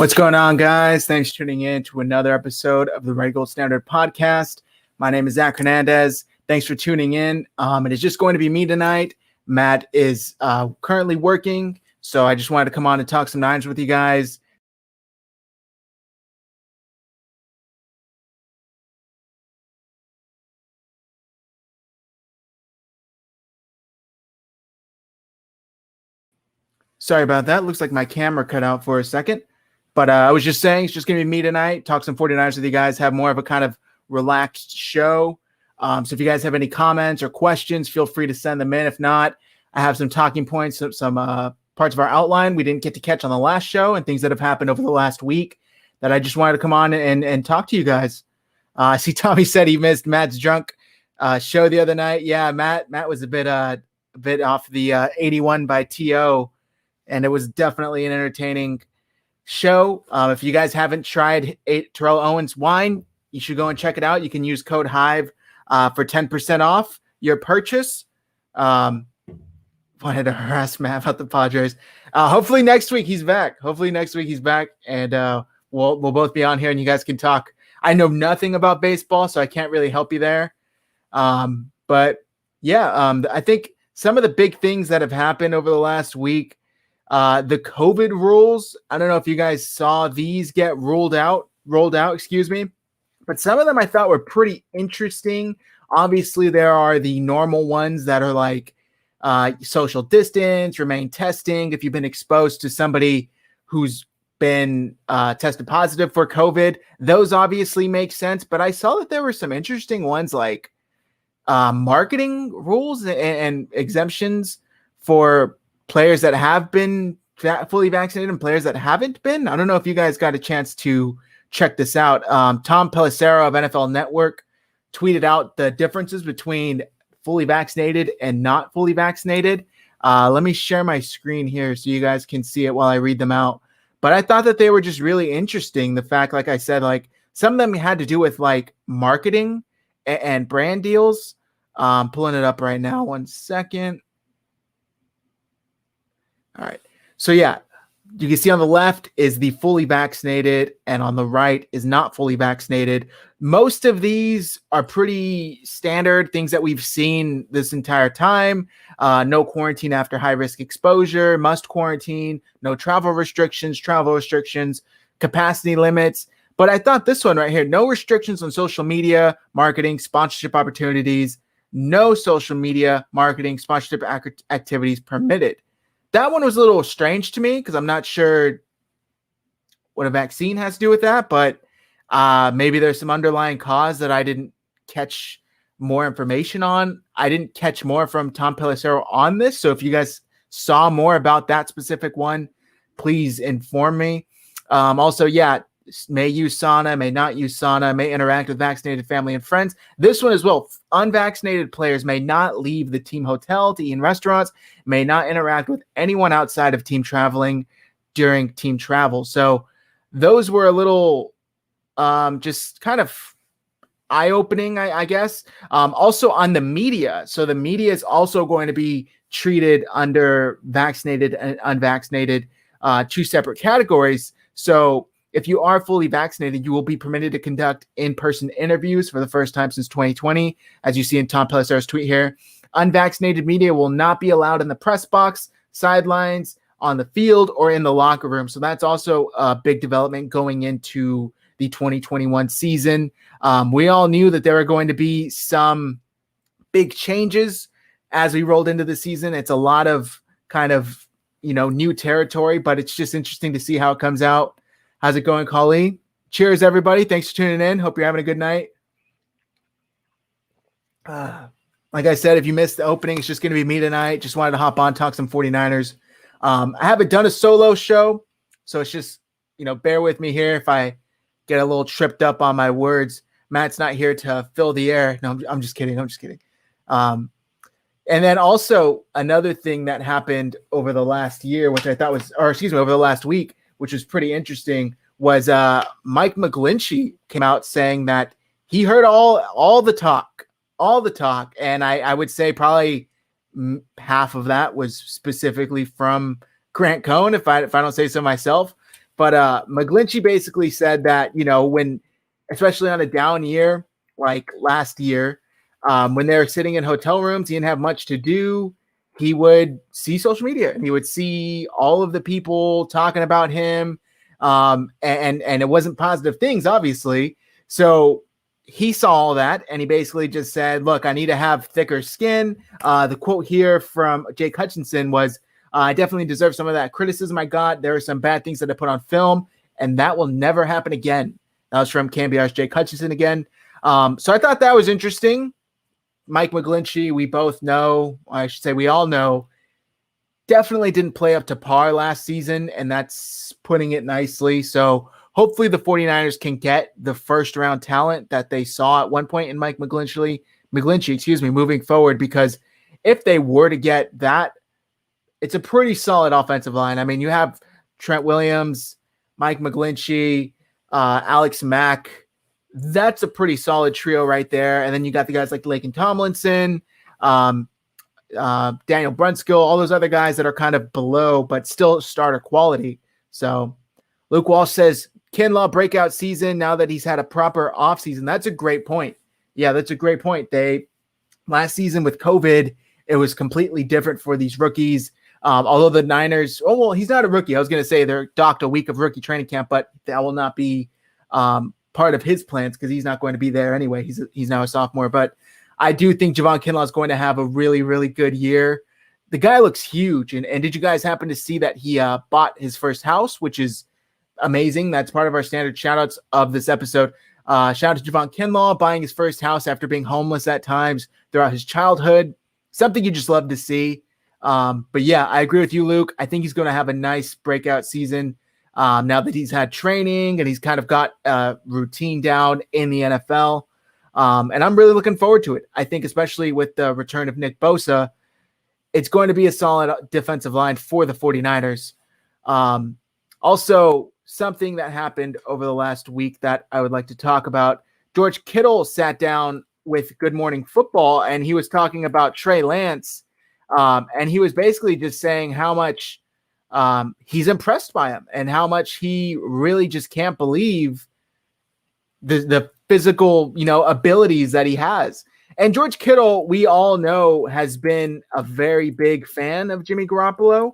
What's going on, guys? Thanks for tuning in to another episode of the Red Gold Standard podcast. My name is Zach Hernandez. Thanks for tuning in. It is just going to be me tonight. Matt is currently working, so I just wanted to come on and talk some Niners with you guys. Sorry about that. Looks like my camera cut out for a second. But I was just saying, it's just going to be me tonight. Talk some 49ers with you guys. Have more of a kind of relaxed show. So if you guys have any comments or questions, feel free to send them in. If not, I have some talking points, some parts of our outline we didn't get to catch on the last show and things that have happened over the last week that I just wanted to come on and talk to you guys. I see Tommy said he missed Matt's drunk show the other night. Yeah, Matt was a bit off the 81 by TO. And it was definitely an entertaining show. If you guys haven't tried Terrell Owens wine, you should go and check it out. You can use code Hive for 10% off your purchase. Wanted to harass Matt about the Padres. Hopefully next week he's back. And we'll both be on here and you guys can talk. I know nothing about baseball, so I can't really help you there. But yeah, I think some of the big things that have happened over the last week, the COVID rules, I don't know if you guys saw these get rolled out, but some of them I thought were pretty interesting. Obviously, there are the normal ones that are like social distance, remain testing. If you've been exposed to somebody who's been tested positive for COVID, those obviously make sense. But I saw that there were some interesting ones like marketing rules and exemptions for players that have been fully vaccinated and players that haven't been. I don't know if you guys got a chance to check this out. Tom Pelissero of NFL Network tweeted out the differences between fully vaccinated and not fully vaccinated. Let me share my screen here so you guys can see it while I read them out. But I thought that they were just really interesting. The fact, like I said, like some of them had to do with like marketing and brand deals. Pulling it up right now. 1 second. All right. So yeah, you can see on the left is the fully vaccinated and on the right is not fully vaccinated. Most of these are pretty standard things that we've seen this entire time. No quarantine after high risk exposure, must quarantine, no travel restrictions, capacity limits. But I thought this one right here, no restrictions on social media, marketing, sponsorship opportunities, no social media, marketing, sponsorship activities permitted. That one was a little strange to me because I'm not sure what a vaccine has to do with that, but maybe there's some underlying cause that I didn't catch more information on. I didn't catch more from Tom Pelissero on this. So if you guys saw more about that specific one, please inform me. Also, yeah, may use sauna, may not use sauna, may interact with vaccinated family and friends. This one as well. Unvaccinated players may not leave the team hotel to eat in restaurants, may not interact with anyone outside of team traveling during team travel. So those were a little just kind of eye-opening, I guess. Also on the media. So the media is also going to be treated under vaccinated and unvaccinated, two separate categories. So if you are fully vaccinated, you will be permitted to conduct in-person interviews for the first time since 2020, as you see in Tom Pelissero's tweet here. Unvaccinated media will not be allowed in the press box, sidelines, on the field, or in the locker room. So that's also a big development going into the 2021 season. We all knew that there were going to be some big changes as we rolled into the season. It's a lot of kind of, new territory, but it's just interesting to see how it comes out. How's it going, Colleen? Cheers, everybody. Thanks for tuning in. Hope you're having a good night. Like I said, if you missed the opening, it's just going to be me tonight. Just wanted to hop on, talk some 49ers. I haven't done a solo show, so it's just, bear with me here if I get a little tripped up on my words. Matt's not here to fill the air. No, I'm just kidding. And then also another thing that happened over the last year, which I thought over the last week, which was pretty interesting, was Mike McGlinchey came out saying that he heard all the talk, and I would say probably half of that was specifically from Grant Cohn, if I don't say so myself. But McGlinchey basically said that, when, especially on a down year like last year, when they were sitting in hotel rooms, he didn't have much to do. He would see social media and he would see all of the people talking about him. And it wasn't positive things, obviously. So he saw all that and he basically just said, look, I need to have thicker skin. The quote here from Jake Hutchinson was, I definitely deserve some of that criticism I got. There are some bad things that I put on film, and that will never happen again. That was from KNBR's Jake Hutchinson again. So I thought that was interesting. Mike McGlinchey, we both know, I should say we all know, definitely didn't play up to par last season, and that's putting it nicely. So hopefully the 49ers can get the first-round talent that they saw at one point in Mike McGlinchey, moving forward, because if they were to get that, it's a pretty solid offensive line. I mean, you have Trent Williams, Mike McGlinchey, Alex Mack. That's a pretty solid trio right there. And then you got the guys like Laken Tomlinson, Daniel Brunskill, all those other guys that are kind of below, but still starter quality. So Luke Walsh says, Kinlaw breakout season now that he's had a proper offseason. That's a great point. Yeah, that's a great point. Last season with COVID, it was completely different for these rookies. Although the Niners, he's not a rookie. I was going to say they're docked a week of rookie training camp, but that will not be part of his plans because he's not going to be there anyway. He's now a sophomore. But I do think Javon Kinlaw is going to have a really, really good year. The guy looks huge. And did you guys happen to see that he bought his first house, which is amazing? That's part of our standard shout-outs of this episode. Shout out to Javon Kinlaw buying his first house after being homeless at times throughout his childhood. Something you just love to see. But yeah, I agree with you, Luke. I think he's going to have a nice breakout season now that he's had training and he's kind of got a routine down in the NFL. And I'm really looking forward to it. I think especially with the return of Nick Bosa, it's going to be a solid defensive line for the 49ers. Also, something that happened over the last week that I would like to talk about. George Kittle sat down with Good Morning Football and he was talking about Trey Lance. And he was basically just saying how much he's impressed by him and how much he really just can't believe the physical, abilities that he has. And George Kittle, we all know, has been a very big fan of Jimmy Garoppolo.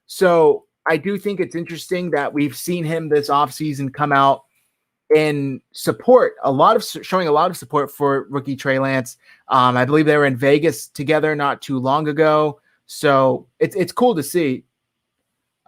So I do think it's interesting that we've seen him this offseason come out in support, showing a lot of support for rookie Trey Lance. I believe they were in Vegas together not too long ago. So it's cool to see.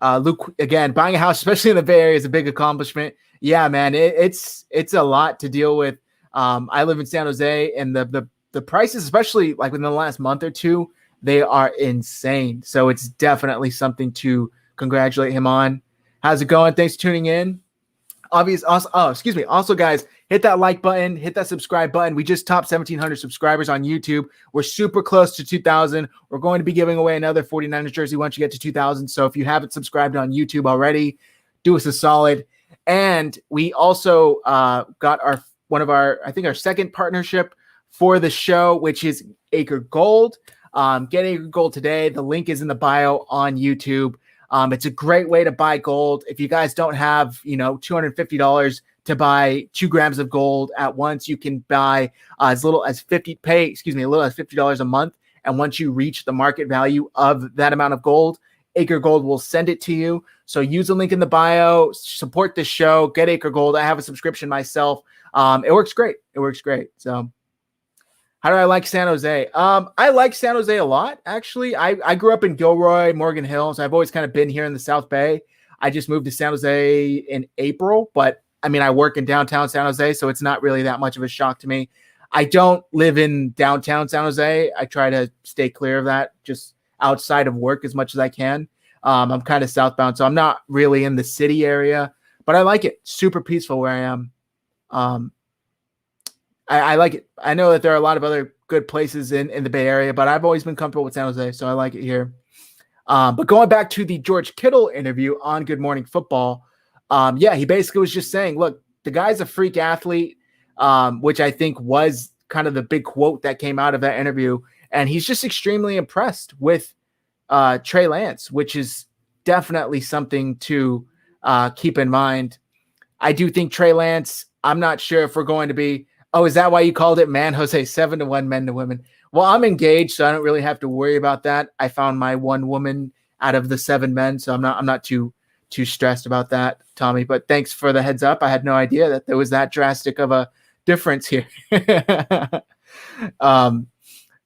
Luke, again, buying a house, especially in the Bay Area, is a big accomplishment. Yeah, man, it's a lot to deal with. I live in San Jose, and the prices, especially like within the last month or two, they are insane. So it's definitely something to congratulate him on. How's it going? Thanks for tuning in. Also, guys, hit that like button, hit that subscribe button. We just topped 1,700 subscribers on YouTube. We're super close to 2,000. We're going to be giving away another 49ers jersey once you get to 2,000. So if you haven't subscribed on YouTube already, do us a solid. And we also got our second partnership for the show, which is Acre Gold. Get Acre Gold today. The link is in the bio on YouTube. It's a great way to buy gold. If you guys don't have, $250 to buy 2 grams of gold at once, you can buy as little as $50 a month. And once you reach the market value of that amount of gold, Acre Gold will send it to you. So use the link in the bio, support this show, get Acre Gold. I have a subscription myself. It works great. So how do I like San Jose? I like San Jose a lot, actually. I grew up in Gilroy, Morgan Hill, so I've always kind of been here in the South Bay. I just moved to San Jose in April, but I mean, I work in downtown San Jose, so it's not really that much of a shock to me. I don't live in downtown San Jose. I try to stay clear of that, just outside of work as much as I can. I'm kind of southbound, so I'm not really in the city area, but I like it. Super peaceful where I am. I like it. I know that there are a lot of other good places in the Bay Area, but I've always been comfortable with San Jose, so I like it here. But going back to the George Kittle interview on Good Morning Football, he basically was just saying, look, the guy's a freak athlete, which I think was kind of the big quote that came out of that interview. And he's just extremely impressed with Trey Lance, which is definitely something to keep in mind. I do think Trey Lance, I'm not sure if we're going to be, oh, is that why you called it, man, Jose, 7-1 men to women? Well, I'm engaged, so I don't really have to worry about that. I found my one woman out of the 7 men, so I'm not too stressed about that, Tommy. But thanks for the heads up. I had no idea that there was that drastic of a difference here.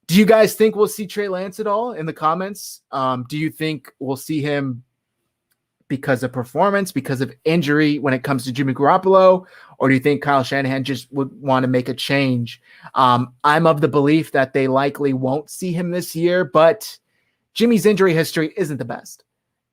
Do you guys think we'll see Trey Lance at all in the comments? Do you think we'll see him because of performance, because of injury when it comes to Jimmy Garoppolo? Or do you think Kyle Shanahan just would want to make a change? I'm of the belief that they likely won't see him this year, but Jimmy's injury history isn't the best,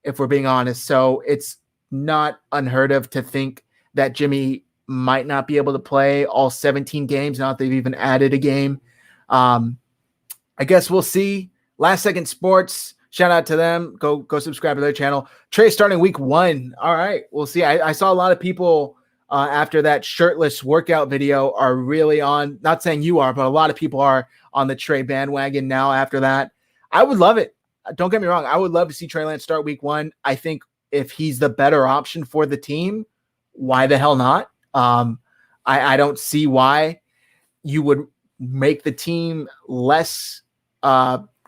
if we're being honest. So it's not unheard of to think that Jimmy might not be able to play all 17 games. Now that they've even added a game. I guess we'll see. Last Second Sports, shout out to them. Go subscribe to their channel. Trey starting week 1. All right, we'll see. I saw a lot of people after that shirtless workout video are really on, not saying you are, but a lot of people are on the Trey bandwagon now after that. I would love it. Don't get me wrong. I would love to see Trey Lance start week 1. I think if he's the better option for the team, why the hell not? I don't see why you would make the team less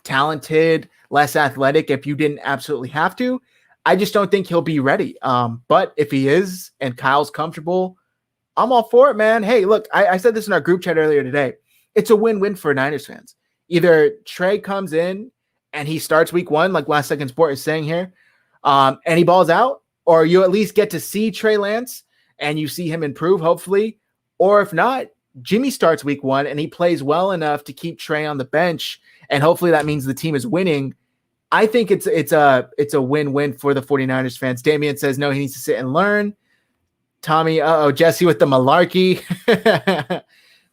talented, less athletic if you didn't absolutely have to. I just don't think he'll be ready. But if he is and Kyle's comfortable, I'm all for it, man. Hey, look, I said this in our group chat earlier today. It's a win-win for Niners fans. Either Trey comes in and he starts week 1, like Last Second Sport is saying here, and he balls out, or you at least get to see Trey Lance and you see him improve, hopefully. Or if not, Jimmy starts week 1 and he plays well enough to keep Trey on the bench, and hopefully that means the team is winning. I think it's a win-win for the 49ers fans. Damian says no, he needs to sit and learn. Tommy, Jesse with the malarkey.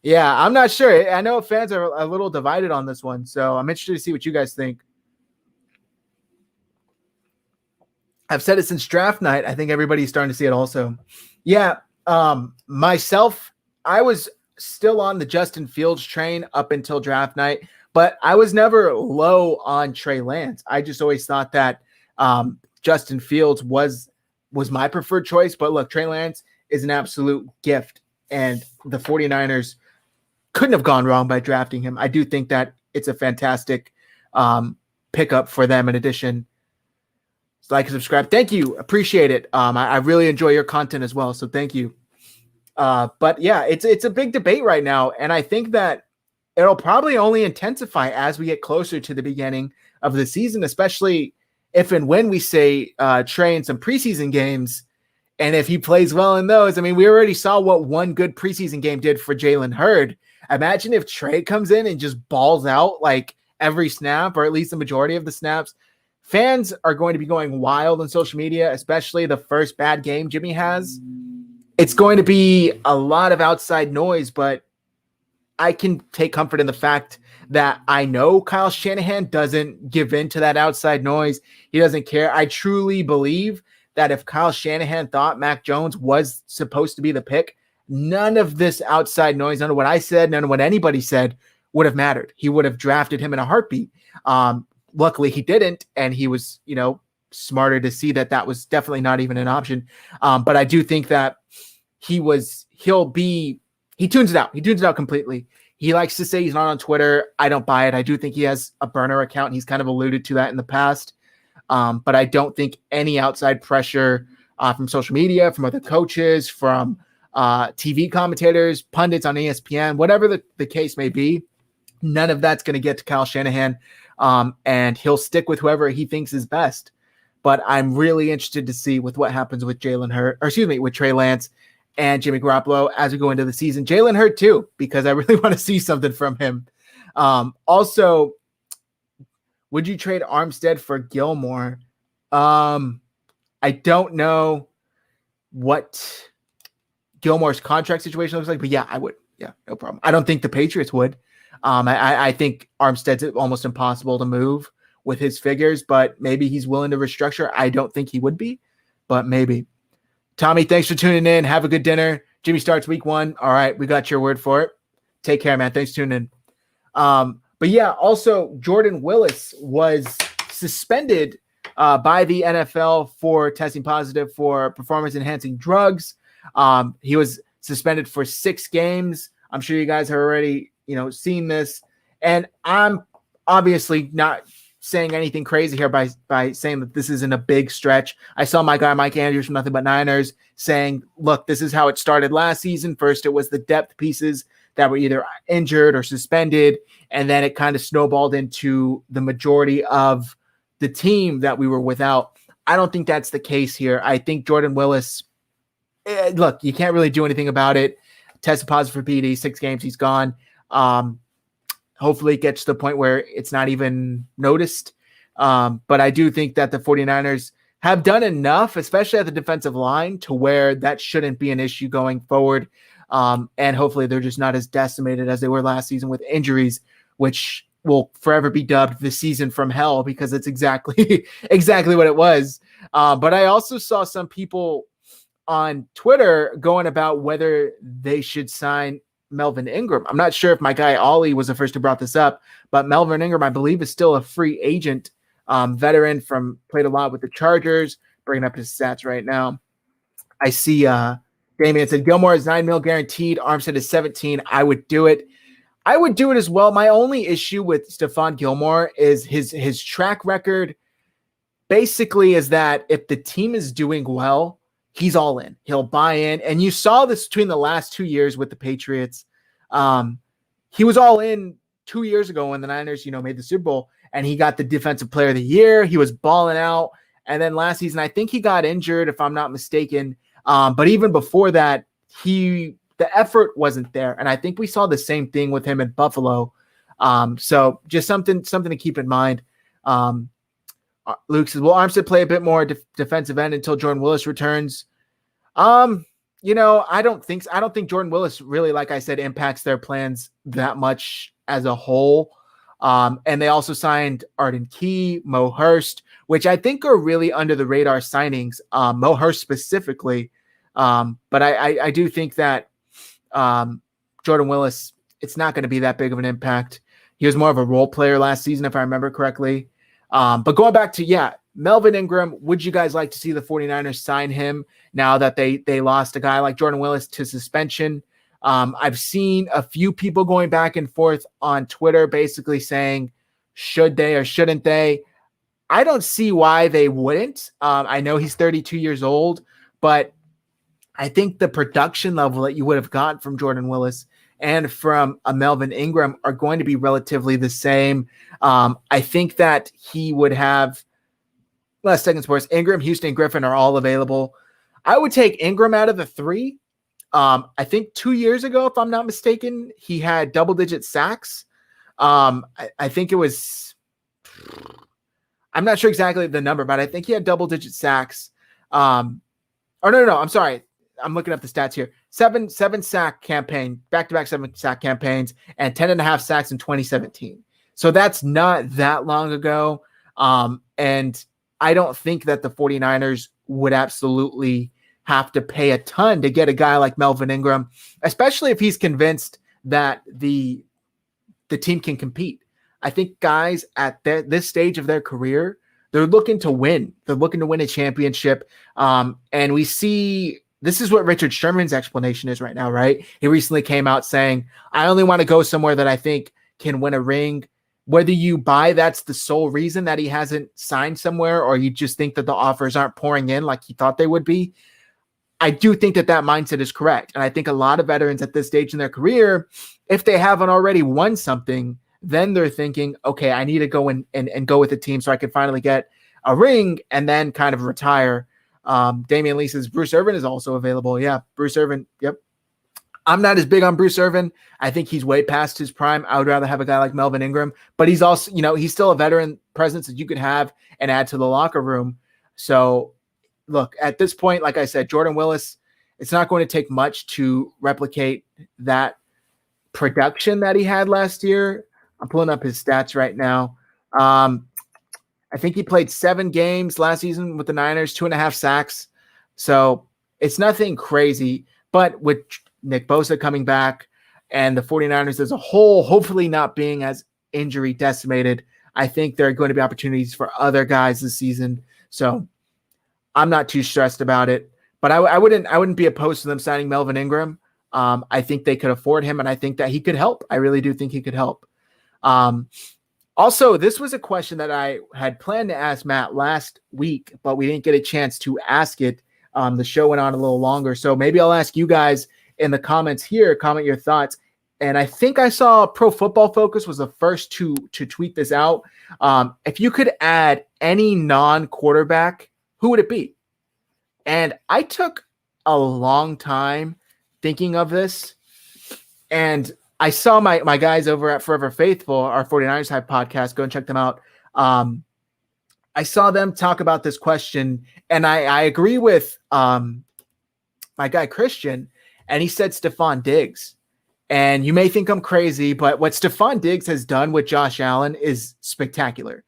Yeah, I'm not sure. I know fans are a little divided on this one, so I'm interested to see what you guys think. I've said it since draft night. I think everybody's starting to see it also. Yeah, myself, I was still on the Justin Fields train up until draft night, but I was never low on Trey Lance. I just always thought that Justin Fields was my preferred choice. But look, Trey Lance is an absolute gift, and the 49ers couldn't have gone wrong by drafting him. I do think that it's a fantastic pickup for them. In addition, like and subscribe. Thank you. Appreciate it. I really enjoy your content as well, so thank you. But yeah, it's a big debate right now, and I think that it'll probably only intensify as we get closer to the beginning of the season, especially if and when we say Trey in some preseason games, and if he plays well in those. I mean, we already saw what one good preseason game did for Jalen Hurd. Imagine if Trey comes in and just balls out like every snap, or at least the majority of the snaps. Fans are going to be going wild on social media, especially the first bad game Jimmy has. It's going to be a lot of outside noise, but I can take comfort in the fact that I know Kyle Shanahan doesn't give in to that outside noise. He doesn't care. I truly believe that if Kyle Shanahan thought Mac Jones was supposed to be the pick, none of this outside noise, none of what I said, none of what anybody said would have mattered. He would have drafted him in a heartbeat. Luckily he didn't, and he was, smarter to see that that was definitely not even an option. But I do think that he tunes it out. He tunes it out completely. He likes to say he's not on Twitter. I don't buy it. I do think he has a burner account, and he's kind of alluded to that in the past. But I don't think any outside pressure from social media, from other coaches, from TV commentators, pundits on ESPN, whatever the case may be, none of that's going to get to Kyle Shanahan, and he'll stick with whoever he thinks is best. But I'm really interested to see with what happens with with Trey Lance and Jimmy Garoppolo as we go into the season. Jalen Hurd too, because I really want to see something from him. Also, would you trade Armstead for Gilmore? I don't know what Gilmore's contract situation looks like, but yeah, I would. Yeah, no problem. I don't think the Patriots would. I think Armstead's almost impossible to move with his figures, but maybe he's willing to restructure. I don't think he would be, but maybe. Tommy, thanks for tuning in. Have a good dinner. Jimmy starts week 1. All right, we got your word for it. Take care, man. Thanks for tuning in. But yeah, also Jordan Willis was suspended by the NFL for testing positive for performance-enhancing drugs. He was suspended for 6 games. I'm sure you guys have already, seen this. And I'm obviously not saying anything crazy here by saying that this isn't a big stretch. I saw my guy Mike Andrews from Nothing But Niners saying, look, this is how it started last season. First, it was the depth pieces that were either injured or suspended, and then it kind of snowballed into the majority of the team that we were without. I don't think that's the case here. I think Jordan Willis, look, you can't really do anything about it. Tested positive for PD, 6 games, he's gone. Hopefully it gets to the point where it's not even noticed. But I do think that the 49ers have done enough, especially at the defensive line, to where that shouldn't be an issue going forward. And hopefully they're just not as decimated as they were last season with injuries, which will forever be dubbed the season from hell, because it's exactly what it was. But I also saw some people on Twitter going about whether they should sign Melvin Ingram. I'm not sure if my guy Ollie was the first who brought this up, but Melvin Ingram, I believe, is still a free agent, veteran played a lot with the Chargers. Bringing up his stats right now. I see Damian said Gilmore is $9 million guaranteed. Armstead is 17. I would do it. I would do it as well. My only issue with Stephon Gilmore is his track record basically is that if the team is doing well, he's all in. He'll buy in. And you saw this between the last 2 years with the Patriots. He was all in 2 years ago when the Niners, made the Super Bowl, and he got the Defensive Player of the Year. He was balling out. And then last season, I think he got injured, if I'm not mistaken. But even before that, the effort wasn't there. And I think we saw the same thing with him in Buffalo. So just something to keep in mind. Luke says, will Armstead play a bit more defensive end until Jordan Willis returns? I don't think so. I don't think Jordan Willis really, like I said, impacts their plans that much as a whole. And they also signed Arden Key, Mo Hurst, which I think are really under the radar signings, Mo Hurst specifically. But I do think that Jordan Willis, it's not going to be that big of an impact. He was more of a role player last season, if I remember correctly. But going back to, Melvin Ingram, would you guys like to see the 49ers sign him now that they lost a guy like Jordan Willis to suspension? I've seen a few people going back and forth on Twitter basically saying, should they or shouldn't they? I don't see why they wouldn't. I know he's 32 years old, but I think the production level that you would have gotten from Jordan Willis and from a Melvin Ingram are going to be relatively the same. I think that he would have less second sports. Ingram, Houston, and Griffin are all available. I would take Ingram out of the 3. I think 2 years ago, if I'm not mistaken, he had double-digit sacks. I think it was – I'm not sure exactly the number, but I think he had double-digit sacks. No, I'm sorry. I'm looking up the stats here. 7 sack campaign, back-to-back 7 sack campaigns, and 10.5 sacks in 2017. So that's not that long ago. And I don't think that the 49ers would absolutely have to pay a ton to get a guy like Melvin Ingram, especially if he's convinced that the team can compete. I think guys at this stage of their career, they're looking to win. They're looking to win a championship. And we see this is what Richard Sherman's explanation is right now, right? He recently came out saying, I only want to go somewhere that I think can win a ring. Whether you buy that's the sole reason that he hasn't signed somewhere, or you just think that the offers aren't pouring in like he thought they would be, I do think that mindset is correct. And I think a lot of veterans at this stage in their career, if they haven't already won something, then they're thinking, okay, I need to go and go with the team so I can finally get a ring and then kind of retire. Damian Lee says Bruce Irvin is also available. Yeah, Bruce Irvin. Yep. I'm not as big on Bruce Irvin. I think he's way past his prime. I would rather have a guy like Melvin Ingram, but he's also, he's still a veteran presence that you could have and add to the locker room. So look, at this point, like I said, Jordan Willis, it's not going to take much to replicate that production that he had last year. I'm pulling up his stats right now. I think he played 7 games last season with the Niners, 2.5 sacks. So it's nothing crazy, but with Nick Bosa coming back and the 49ers as a whole, hopefully not being as injury decimated, I think there are going to be opportunities for other guys this season. So I'm not too stressed about it. But I wouldn't be opposed to them signing Melvin Ingram. I think they could afford him, and I think that he could help. I really do think he could help. Also, this was a question that I had planned to ask Matt last week, but we didn't get a chance to ask it. The show went on a little longer, so maybe I'll ask you guys in the comments here. Comment your thoughts. And I think I saw Pro Football Focus was the first to tweet this out. If you could add any non-quarterback, who would it be? And I took a long time thinking of this, and I saw my guys over at Forever Faithful, our 49ers Hive podcast. Go and check them out. I saw them talk about this question, and I agree with my guy Christian, and he said Stephon Diggs. And you may think I'm crazy, but what Stephon Diggs has done with Josh Allen is spectacular.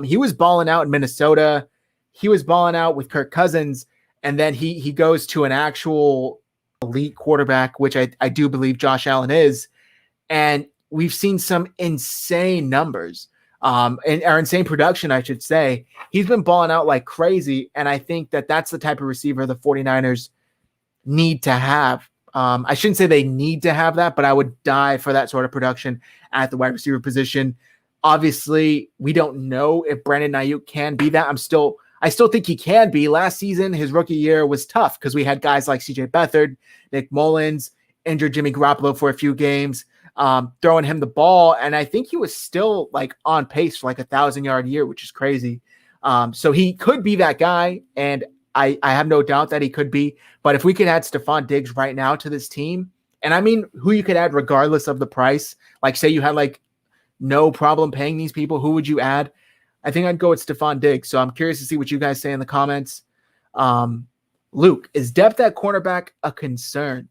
He was balling out in Minnesota. He was balling out with Kirk Cousins, and then he goes to an actual elite quarterback, which I do believe Josh Allen is. And we've seen some insane numbers, and our insane production, I should say. He's been balling out like crazy, and I think that that's the type of receiver the 49ers need to have. I shouldn't say they need to have that, but I would die for that sort of production at the wide receiver position. Obviously, we don't know if Brandon Ayuk can be that. I still think he can be. Last season, his rookie year was tough because we had guys like CJ Beathard, Nick Mullins, injured Jimmy Garoppolo for a few games, throwing him the ball. And I think he was still like on pace for like 1,000-yard year, which is crazy. So he could be that guy. And I have no doubt that he could be. But if we could add Stephon Diggs right now to this team, and I mean who you could add regardless of the price, like say you had like no problem paying these people, who would you add? I think I'd go with Stephon Diggs. So I'm curious to see what you guys say in the comments. Luke, is depth at cornerback a concern?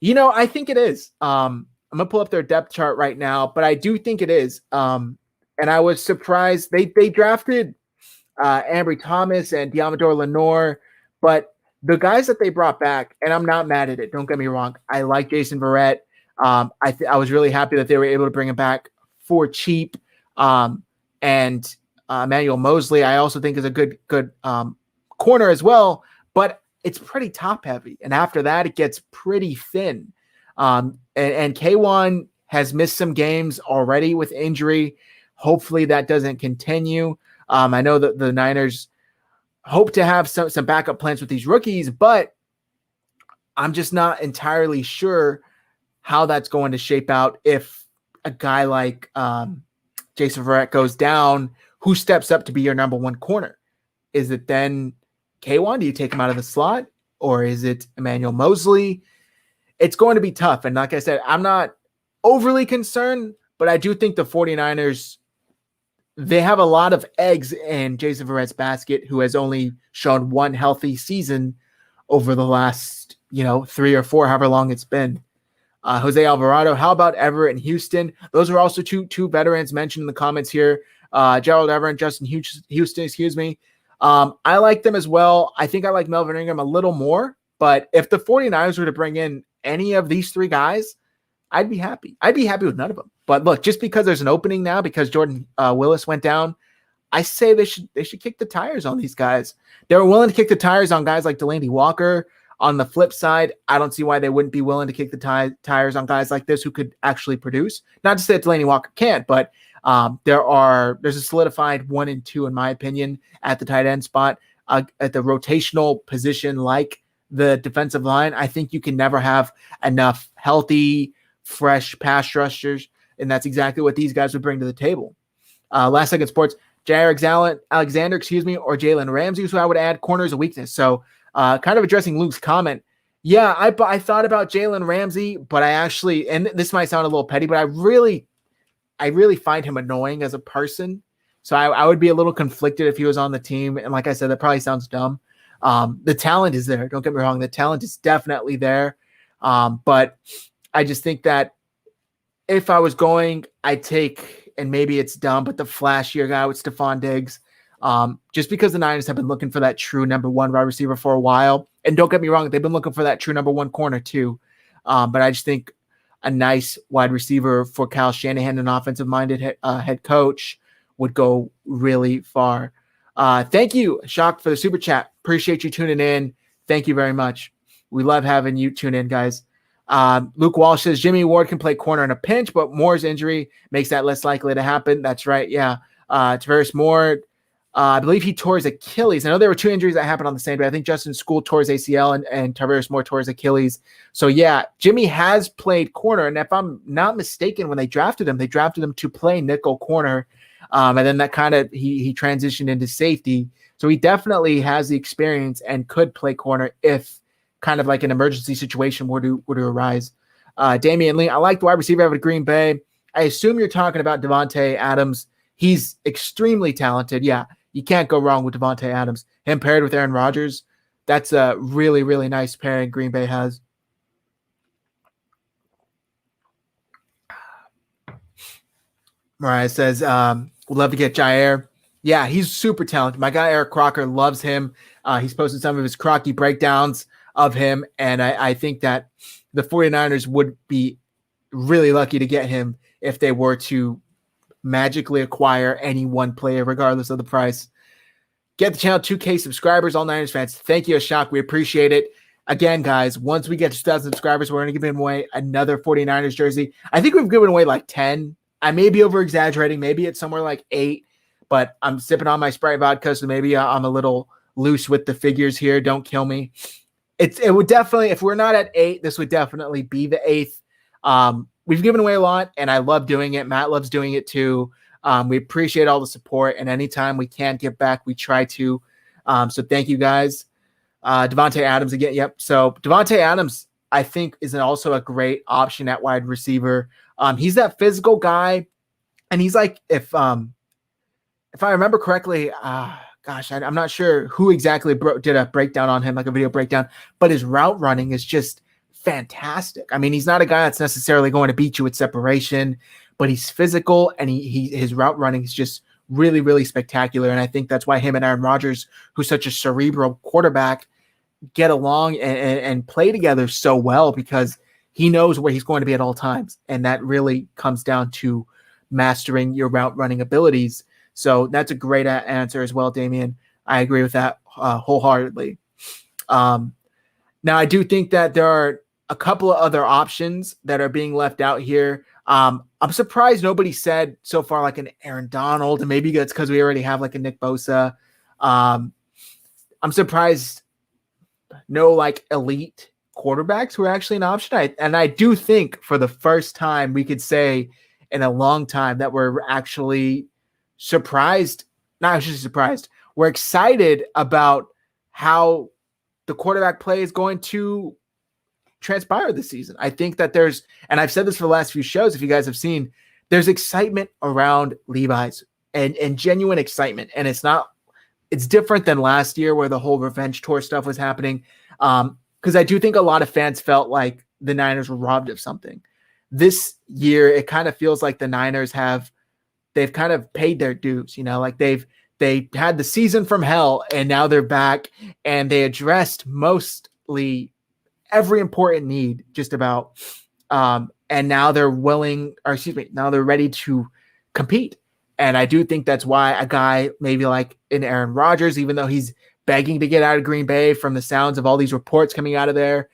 I think it is. I'm going to pull up their depth chart right now, but I do think it is. And I was surprised. They drafted Ambry Thomas and Diamador Lenore, but the guys that they brought back, and I'm not mad at it, don't get me wrong. I like Jason Verrett. I was really happy that they were able to bring him back for cheap. And Emmanuel Mosley, I also think is a good corner as well, but it's pretty top heavy. And after that, it gets pretty thin. And K1 has missed some games already with injury. Hopefully that doesn't continue. I know that the Niners hope to have some backup plans with these rookies, but I'm just not entirely sure how that's going to shape out if a guy like Jason Verrett goes down. Who steps up to be your number one corner? Is it then K1? Do you take him out of the slot? Or is it Emmanuel Mosley? It's going to be tough. And like I said, I'm not overly concerned, but I do think the 49ers, they have a lot of eggs in Jason Verrett's basket, who has only shown one healthy season over the last, 3 or 4, however long it's been. Jose Alvarado, how about Everett and Houston? Those are also two veterans mentioned in the comments here. Gerald Everett, Justin Houston, excuse me. I like them as well. I think I like Melvin Ingram a little more, but if the 49ers were to bring in any of these 3 guys, I'd be happy. I'd be happy with none of them. But look, just because there's an opening now, because Jordan Willis went down, I say they should kick the tires on these guys. They were willing to kick the tires on guys like Delaney Walker. On the flip side, I don't see why they wouldn't be willing to kick the tires on guys like this who could actually produce. Not to say that Delaney Walker can't, but there's a solidified 1 and 2, in my opinion, at the tight end spot, at the rotational position like the defensive line. I think you can never have enough healthy, fresh pass rushers, and that's exactly what these guys would bring to the table. Last Second Sports, Jair Alexander, or Jalen Ramsey, who I would add. Corner is a weakness. So kind of addressing Luke's comment. Yeah, I thought about Jalen Ramsey, but I actually, and this might sound a little petty, but I really find him annoying as a person. So I would be a little conflicted if he was on the team. And like I said, that probably sounds dumb. The talent is there. Don't get me wrong. The talent is definitely there. But I just think that if I was going, I'd take, and maybe it's dumb, but the flashier guy with Stephon Diggs. Just because the Niners have been looking for that true number 1 wide receiver for a while. And don't get me wrong, they've been looking for that true number 1 corner too. But I just think a nice wide receiver for Kyle Shanahan, an offensive-minded head coach, would go really far. Thank you, Shock, for the super chat. Appreciate you tuning in. Thank you very much. We love having you tune in, guys. Luke Walsh says Jimmy Ward can play corner in a pinch, but Moore's injury makes that less likely to happen. That's right. Yeah. Tavares Moore, I believe he tore his Achilles. I know there were two injuries that happened on the same day. I think Justin School tore his ACL and Tavares Moore tore his Achilles. So, yeah, Jimmy has played corner. And if I'm not mistaken, when they drafted him to play nickel corner. And then that kind of he transitioned into safety. So he definitely has the experience and could play corner if kind of like an emergency situation were to arise. Damian Lee, I like the wide receiver out of Green Bay. I assume you're talking about Devontae Adams. He's extremely talented. Yeah, you can't go wrong with Devontae Adams. Him paired with Aaron Rodgers, that's a really, really nice pairing Green Bay has. Mariah says, would love to get Jair. Yeah, he's super talented. My guy Eric Crocker loves him. He's posted some of his Crocky breakdowns of him, and I think that the 49ers would be really lucky to get him if they were to magically acquire any one player, regardless of the price. Get the channel 2K subscribers, all Niners fans. Thank you, Ashok. We appreciate it. Again, guys, once we get to 2,000 subscribers, we're going to give away another 49ers jersey. I think we've given away like 10. I may be over-exaggerating. Maybe it's somewhere like 8, but I'm sipping on my Sprite vodka, so maybe I'm a little loose with the figures here. Don't kill me. It would definitely, if we're not at 8, this would definitely be the 8th. We've given away a lot, and I love doing it. Matt loves doing it too. We appreciate all the support, and anytime we can give back, we try to. So thank you, guys. Devontae Adams again. Yep. So Devontae Adams, I think, is also a great option at wide receiver. He's that physical guy, and he's like, if I remember correctly, I'm not sure who exactly did a breakdown on him, like a video breakdown, but his route running is just fantastic. I mean, he's not a guy that's necessarily going to beat you with separation, but he's physical, and his route running is just really, really spectacular. And I think that's why him and Aaron Rodgers, who's such a cerebral quarterback, get along and play together so well, because he knows where he's going to be at all times. And that really comes down to mastering your route running abilities. So that's a great answer as well, Damian. I agree with that wholeheartedly. Now, I do think that there are a couple of other options that are being left out here. I'm surprised nobody said so far like an Aaron Donald, and maybe that's because we already have like a Nick Bosa. I'm surprised no like elite quarterbacks were actually an option. I do think for the first time we could say in a long time that we're actually surprised, not actually surprised, we're excited about how the quarterback play is going to transpire this season. I think that there's, and I've said this for the last few shows, if you guys have seen, there's excitement around Levi's and genuine excitement. And it's different than last year where the whole revenge tour stuff was happening. Because I do think a lot of fans felt like the Niners were robbed of something. This year, it kind of feels like the Niners they've kind of paid their dues, like they had the season from hell, and now they're back, and they addressed mostly every important need just about. And now they're now they're ready to compete. And I do think that's why a guy maybe like an Aaron Rodgers, even though he's begging to get out of Green Bay from the sounds of all these reports coming out of there,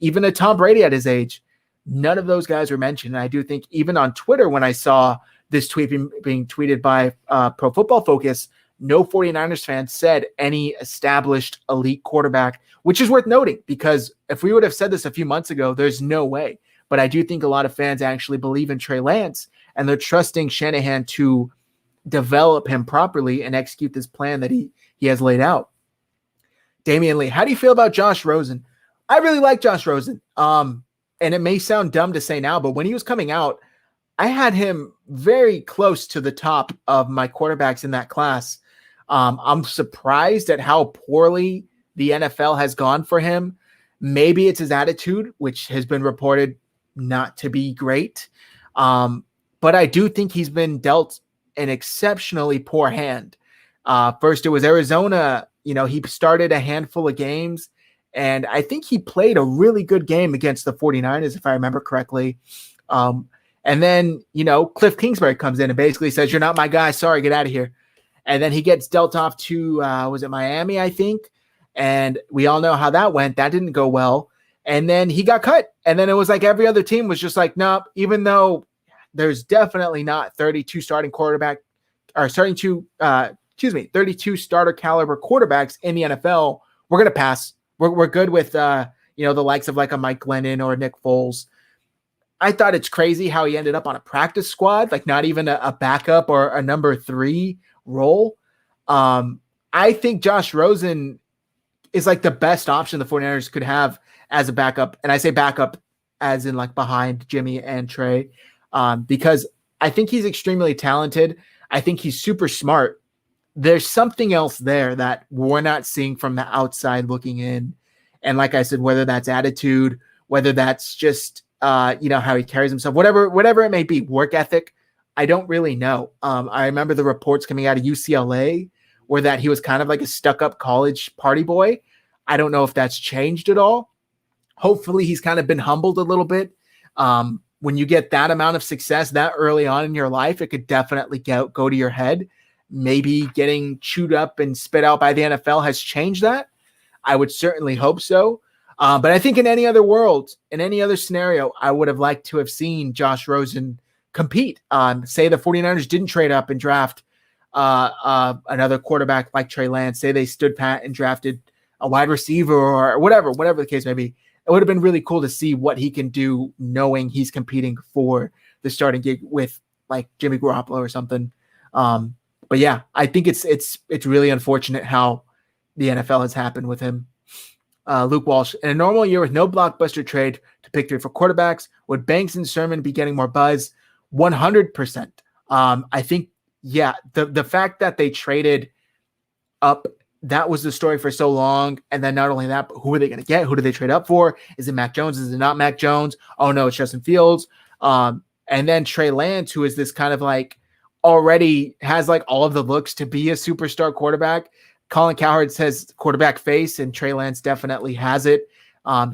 even a Tom Brady at his age, none of those guys were mentioned. And I do think even on Twitter, when I saw this tweet being tweeted by Pro Football Focus, no 49ers fan said any established elite quarterback, which is worth noting, because if we would have said this a few months ago, there's no way. But I do think a lot of fans actually believe in Trey Lance, and they're trusting Shanahan to develop him properly and execute this plan that he has laid out. Damian Lee, how do you feel about Josh Rosen? I really like Josh Rosen. And it may sound dumb to say now, but when he was coming out, I had him very close to the top of my quarterbacks in that class. I'm surprised at how poorly the NFL has gone for him. Maybe it's his attitude, which has been reported not to be great. But I do think he's been dealt an exceptionally poor hand. First, it was Arizona. He started a handful of games, and I think he played a really good game against the 49ers, if I remember correctly. And then, Cliff Kingsbury comes in and basically says, "You're not my guy. Sorry, get out of here." And then he gets dealt off to, was it Miami, I think? And we all know how that went. That didn't go well. And then he got cut. And then it was like every other team was just like, nope, even though there's definitely not 32 starting quarterback or 32 starter caliber quarterbacks in the NFL, we're going to pass. We're good with, the likes of like a Mike Glennon or Nick Foles. I thought it's crazy how he ended up on a practice squad, like not even a backup or a number 3 role. I think Josh Rosen is like the best option the 49ers could have as a backup. And I say backup as in like behind Jimmy and Trey, because I think he's extremely talented. I think he's super smart. There's something else there that we're not seeing from the outside looking in. And like I said, whether that's attitude, whether that's just, how he carries himself, whatever it may be, work ethic, I don't really know. I remember the reports coming out of UCLA where that he was kind of like a stuck-up college party boy. I don't know if that's changed at all. Hopefully he's kind of been humbled a little bit. When you get that amount of success that early on in your life, it could definitely go to your head. Maybe getting chewed up and spit out by the NFL has changed that. I would certainly hope so. But I think in any other world, in any other scenario, I would have liked to have seen Josh Rosen compete. Say the 49ers didn't trade up and draft another quarterback like Trey Lance. Say they stood pat and drafted a wide receiver or whatever the case may be. It would have been really cool to see what he can do knowing he's competing for the starting gig with like Jimmy Garoppolo or something. But yeah, I think it's really unfortunate how the NFL has happened with him. Luke Walsh, in a normal year with no blockbuster trade to pick 3 for quarterbacks, would Banks and Sermon be getting more buzz? 100%. I think, the fact that they traded up, that was the story for so long. And then not only that, but who are they going to get? Who do they trade up for? Is it Mac Jones? Is it not Mac Jones? Oh no, it's Justin Fields. And then Trey Lance, who is this kind of like already has like all of the looks to be a superstar quarterback. Colin Cowherd says quarterback face, and Trey Lance definitely has it.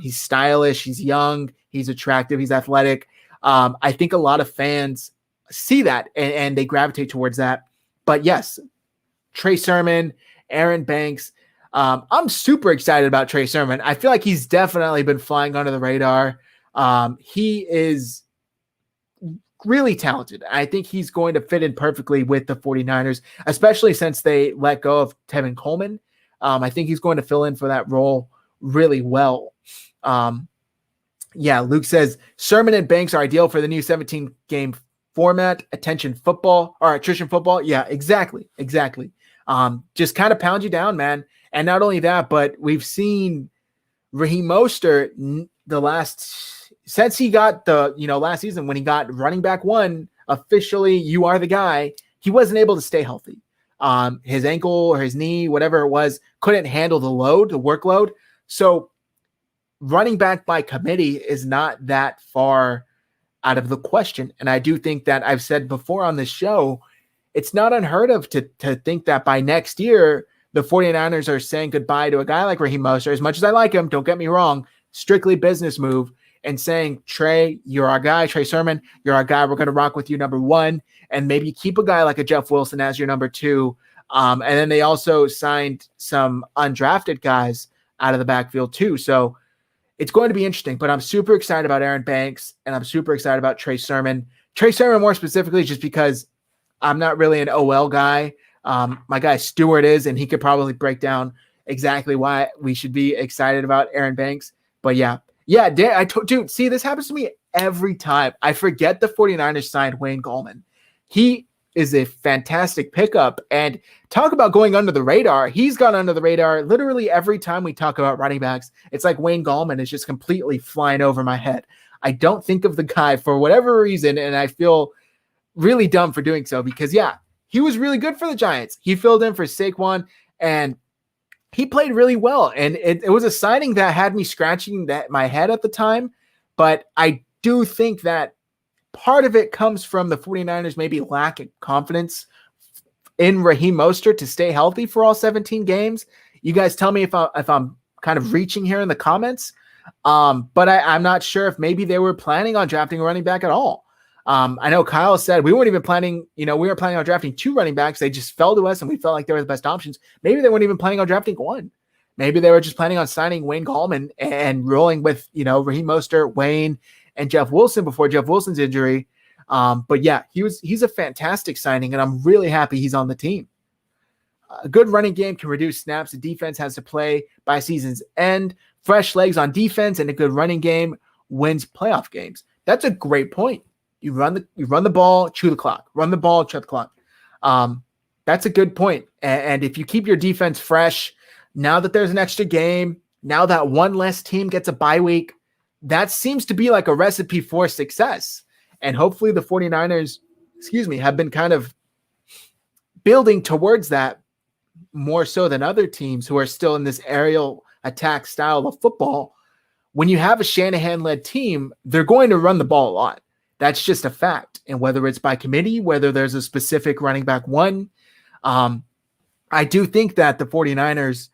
He's stylish. He's young. He's attractive. He's athletic. I think a lot of fans see that and they gravitate towards that. But yes, Trey Sermon, Aaron Banks. I'm super excited about Trey Sermon. I feel like he's definitely been flying under the radar. He is really talented. I think he's going to fit in perfectly with the 49ers, especially since they let go of Tevin Coleman. I think he's going to fill in for that role really well. Luke says Sermon and Banks are ideal for the new 17-game format, attention football or attrition football. Yeah, exactly. Just kind of pound you down, man. And not only that, but we've seen Raheem Mostert since he got last season when he got running back 1, officially, you are the guy. He wasn't able to stay healthy. His ankle or his knee, whatever it was, couldn't handle the workload. So running back by committee is not that far out of the question. And I do think that I've said before on this show, it's not unheard of to think that by next year, the 49ers are saying goodbye to a guy like Raheem Mostert. As much as I like him, don't get me wrong, strictly business move, and saying, Trey, you're our guy. Trey Sermon, you're our guy. We're going to rock with you, number 1, and maybe keep a guy like a Jeff Wilson as your number 2. And then they also signed some undrafted guys out of the backfield too. So it's going to be interesting, but I'm super excited about Aaron Banks and I'm super excited about Trey Sermon. Trey Sermon more specifically just because I'm not really an OL guy. My guy Stewart is, and he could probably break down exactly why we should be excited about Aaron Banks. But dude, see, this happens to me every time. I forget the 49ers signed Wayne Gallman. He is a fantastic pickup, and talk about going under the radar. He's gone under the radar literally every time we talk about running backs. It's like Wayne Gallman is just completely flying over my head. I don't think of the guy for whatever reason, and I feel really dumb for doing so because, he was really good for the Giants. He filled in for Saquon, and he played really well. And it was a signing that had me scratching my head at the time, but I do think that part of it comes from the 49ers maybe lacking confidence in Raheem Mostert to stay healthy for all 17 games. You guys tell me if I'm kind of reaching here in the comments. But I'm not sure if maybe they were planning on drafting a running back at all. I know Kyle said we weren't even planning, we were planning on drafting 2 running backs. They just fell to us and we felt like they were the best options. Maybe they weren't even planning on drafting 1. Maybe they were just planning on signing Wayne Gallman and rolling with, Raheem Mostert, Wayne, and Jeff Wilson before Jeff Wilson's injury. But yeah, he's a fantastic signing, and I'm really happy he's on the team. A good running game can reduce snaps the defense has to play by season's end. Fresh legs on defense and a good running game wins playoff games. That's a great point. You run the ball, chew the clock. Run the ball, chew the clock. That's a good point. And if you keep your defense fresh, now that there's an extra game, now that one less team gets a bye week, that seems to be like a recipe for success. And hopefully the 49ers, have been kind of building towards that more so than other teams who are still in this aerial attack style of football. When you have a Shanahan-led team, they're going to run the ball a lot. That's just a fact. And whether it's by committee, whether there's a specific running back one, I do think that the 49ers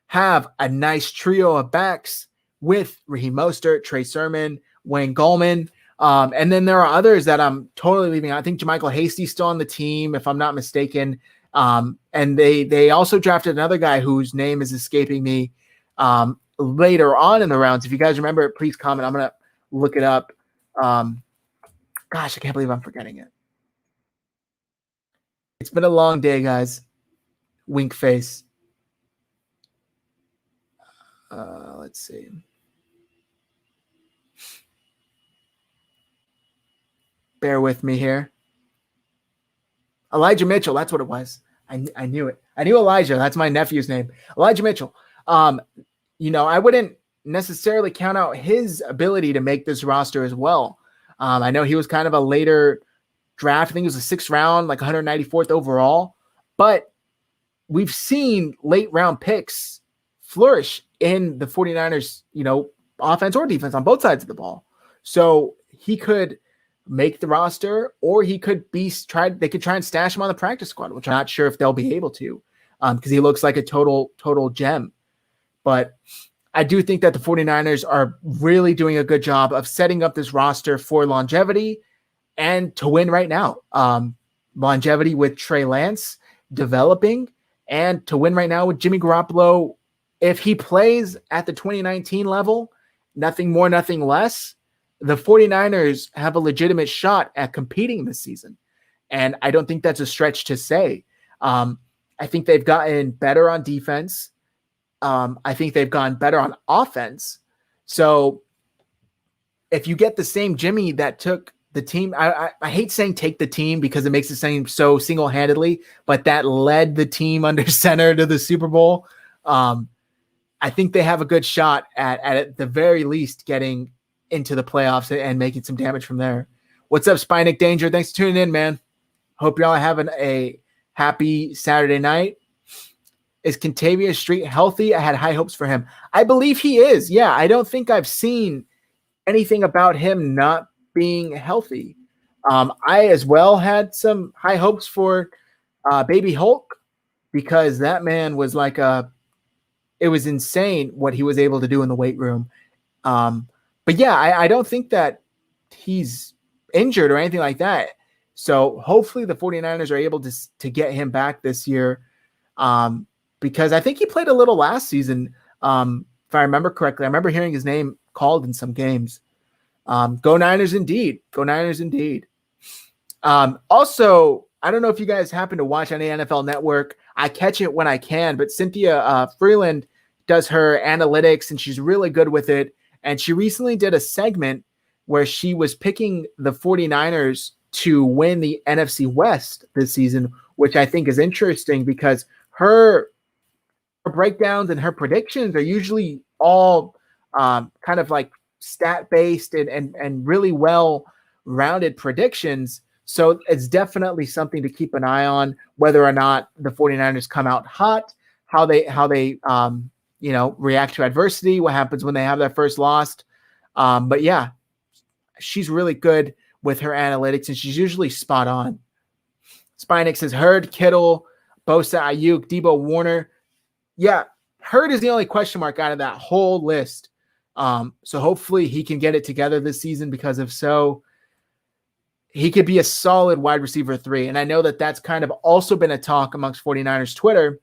have a nice trio of backs with Raheem Mostert, Trey Sermon, Wayne Gallman. And then there are others that I'm totally leaving out. I think JaMychal Hasty's still on the team, if I'm not mistaken. And they also drafted another guy whose name is escaping me later on in the rounds. If you guys remember it, please comment. I'm going to look it up. Gosh, I can't believe I'm forgetting it. It's been a long day, guys. Wink face. Let's see. Bear with me here. Elijah Mitchell, that's what it was. I knew it. I knew Elijah. That's my nephew's name. Elijah Mitchell. I wouldn't necessarily count out his ability to make this roster as well. I know he was kind of a later draft. I think it was the 6th round, like 194th overall. But we've seen late round picks flourish in the 49ers, offense or defense on both sides of the ball. So he could make the roster, or he could they could try and stash him on the practice squad, which I'm not sure if they'll be able to, because he looks like a total gem. But I do think that the 49ers are really doing a good job of setting up this roster for longevity and to win right now. Longevity with Trey Lance developing, and to win right now with Jimmy Garoppolo. If he plays at the 2019 level, nothing more, nothing less, the 49ers have a legitimate shot at competing this season. And I don't think that's a stretch to say. I think they've gotten better on defense. I think they've gone better on offense. So if you get the same Jimmy that took the team, I hate saying take the team because it makes it seem so single-handedly, but that led the team under center to the Super Bowl. I think they have a good shot at the very least getting into the playoffs and making some damage from there. What's up, Spinic Danger? Thanks for tuning in, man. Hope y'all are having a happy Saturday night. Is Kentavious Street healthy? I had high hopes for him. I believe he is. Yeah, I don't think I've seen anything about him not being healthy. I as well had some high hopes for Baby Hulk, because that man was like it was insane what he was able to do in the weight room. But yeah, I don't think that he's injured or anything like that. So hopefully the 49ers are able to get him back this year, because I think he played a little last season. If I remember correctly, I remember hearing his name called in some games. Go Niners indeed. Go Niners indeed. Also, I don't know if you guys happen to watch any NFL Network. I catch it when I can, but Cynthia Freeland does her analytics, and she's really good with it. And she recently did a segment where she was picking the 49ers to win the NFC West this season, which I think is interesting because her breakdowns and her predictions are usually all kind of like stat-based and really well-rounded predictions. So it's definitely something to keep an eye on, whether or not the 49ers come out hot, how they react to adversity, what happens when they have their first loss. But yeah, she's really good with her analytics, and she's usually spot on. Spinex says Hurd, Kittle, Bosa, Ayuk, Debo, Warner. Yeah, Hurd is the only question mark out of that whole list. So hopefully he can get it together this season, because if so, he could be a solid wide receiver 3. And I know that that's kind of also been a talk amongst 49ers Twitter.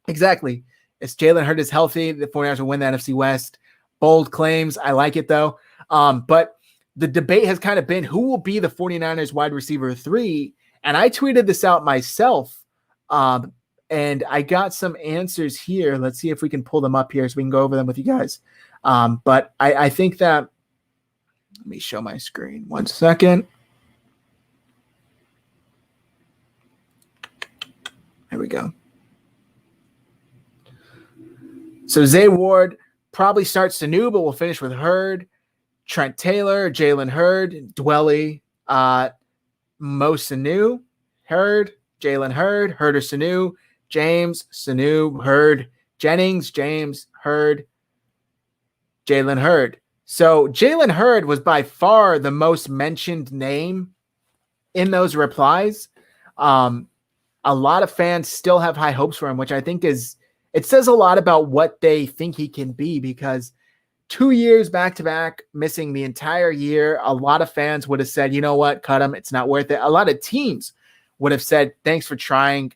Exactly. If Jalen Hurts is healthy, the 49ers will win the NFC West. Bold claims. I like it, though. But the debate has kind of been who will be the 49ers wide receiver 3. And I tweeted this out myself. And I got some answers here. Let's see if we can pull them up here so we can go over them with you guys. But I think that, let me show my screen. 1 second. There we go. So Zay Ward probably starts Sanu, but we'll finish with Hurd, Trent Taylor, Jalen Hurd, Dwelly, Mo Sanu, Hurd, Jalen Hurd, Hurd or Sanu, James, Sanu, Hurd, Jennings, James, Hurd, Jalen Hurd. So Jalen Hurd was by far the most mentioned name in those replies. A lot of fans still have high hopes for him, which I think it says a lot about what they think he can be, because 2 years back-to-back, missing the entire year, a lot of fans would have said, you know what, cut him. It's not worth it. A lot of teams would have said, thanks for trying.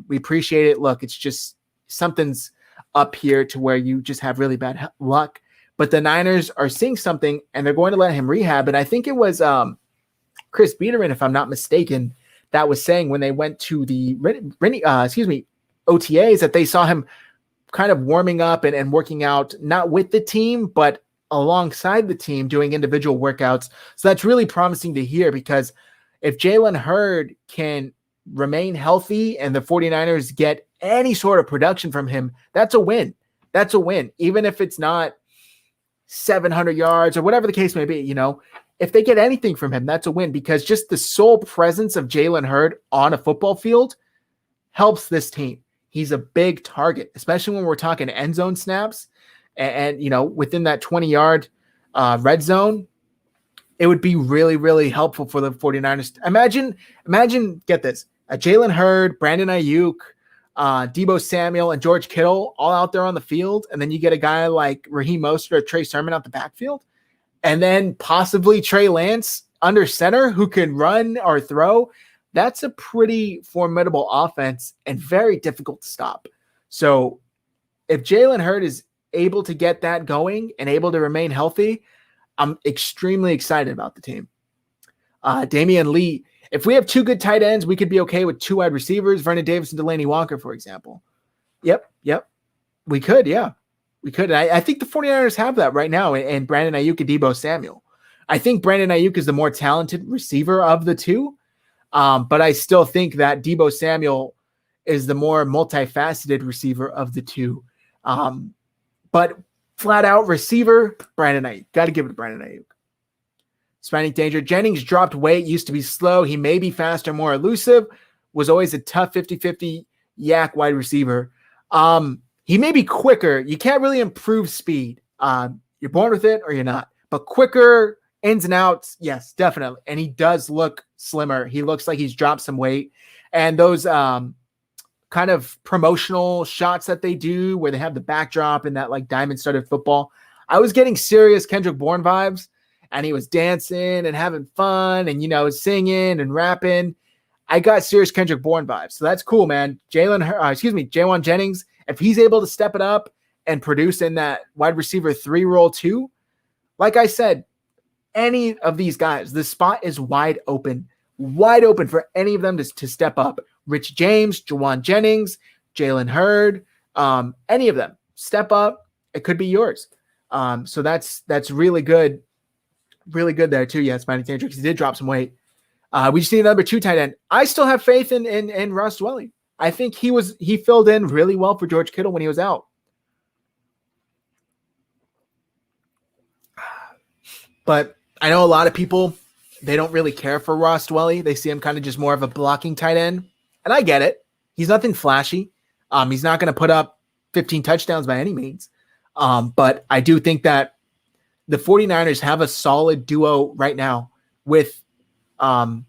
We appreciate it. Look, it's just something's up here to where you just have really bad luck. But the Niners are seeing something, and they're going to let him rehab. And I think it was Chris Biederman, if I'm not mistaken, that was saying when they went to the OTAs that they saw him kind of warming up and working out, not with the team, but alongside the team doing individual workouts. So that's really promising to hear, because if Jalen Hurd can remain healthy and the 49ers get any sort of production from him, that's a win. That's a win. Even if it's not 700 yards or whatever the case may be, you know, if they get anything from him, that's a win, because just the sole presence of Jalen Hurd on a football field helps this team. He's a big target, especially when we're talking end zone snaps and you know, within that 20-yard red zone. It would be really, really helpful for the 49ers. Imagine, get this, Jalen Hurd, Brandon Ayuk, Deebo Samuel, and George Kittle all out there on the field, and then you get a guy like Raheem Mostert or Trey Sermon out the backfield, and then possibly Trey Lance under center who can run or throw. That's a pretty formidable offense and very difficult to stop. So if Jalen Hurd is able to get that going and able to remain healthy, I'm extremely excited about the team. Damian Lee, if we have 2 good tight ends, we could be okay with 2 wide receivers, Vernon Davis and Delaney Walker, for example. Yep. We could, yeah. We could. And I think the 49ers have that right now, and Brandon Ayuk and Deebo Samuel. I think Brandon Ayuk is the more talented receiver of the two, but I still think that Deebo Samuel is the more multifaceted receiver of the two. But flat out receiver, Brandon Ayuk. Got to give it to Brandon Ayuk. Spanning danger. Jennings dropped weight, used to be slow. He may be faster, more elusive. Was always a tough 50-50 yak wide receiver. He may be quicker. You can't really improve speed. You're born with it or you're not. But quicker, ins and outs, yes, definitely. And he does look slimmer. He looks like he's dropped some weight. And those kind of promotional shots that they do where they have the backdrop and that like diamond-studded football, I was getting serious Kendrick Bourne vibes. And he was dancing and having fun and, you know, singing and rapping. I got serious Kendrick Bourne vibes. So that's cool, man. Jaywan Jennings, if he's able to step it up and produce in that wide receiver 3 role too, like I said, any of these guys, the spot is wide open for any of them to step up. Rich James, Jaywan Jennings, Jalen Hurd, any of them step up. It could be yours. So that's really good. Really good there too. Yes, Manny Tantrix, he did drop some weight. We just need a number 2 tight end. I still have faith in Ross Dwelly. I think he filled in really well for George Kittle when he was out. But I know a lot of people, they don't really care for Ross Dwelly. They see him kind of just more of a blocking tight end. And I get it. He's nothing flashy. He's not going to put up 15 touchdowns by any means. But I do think that the 49ers have a solid duo right now with Ross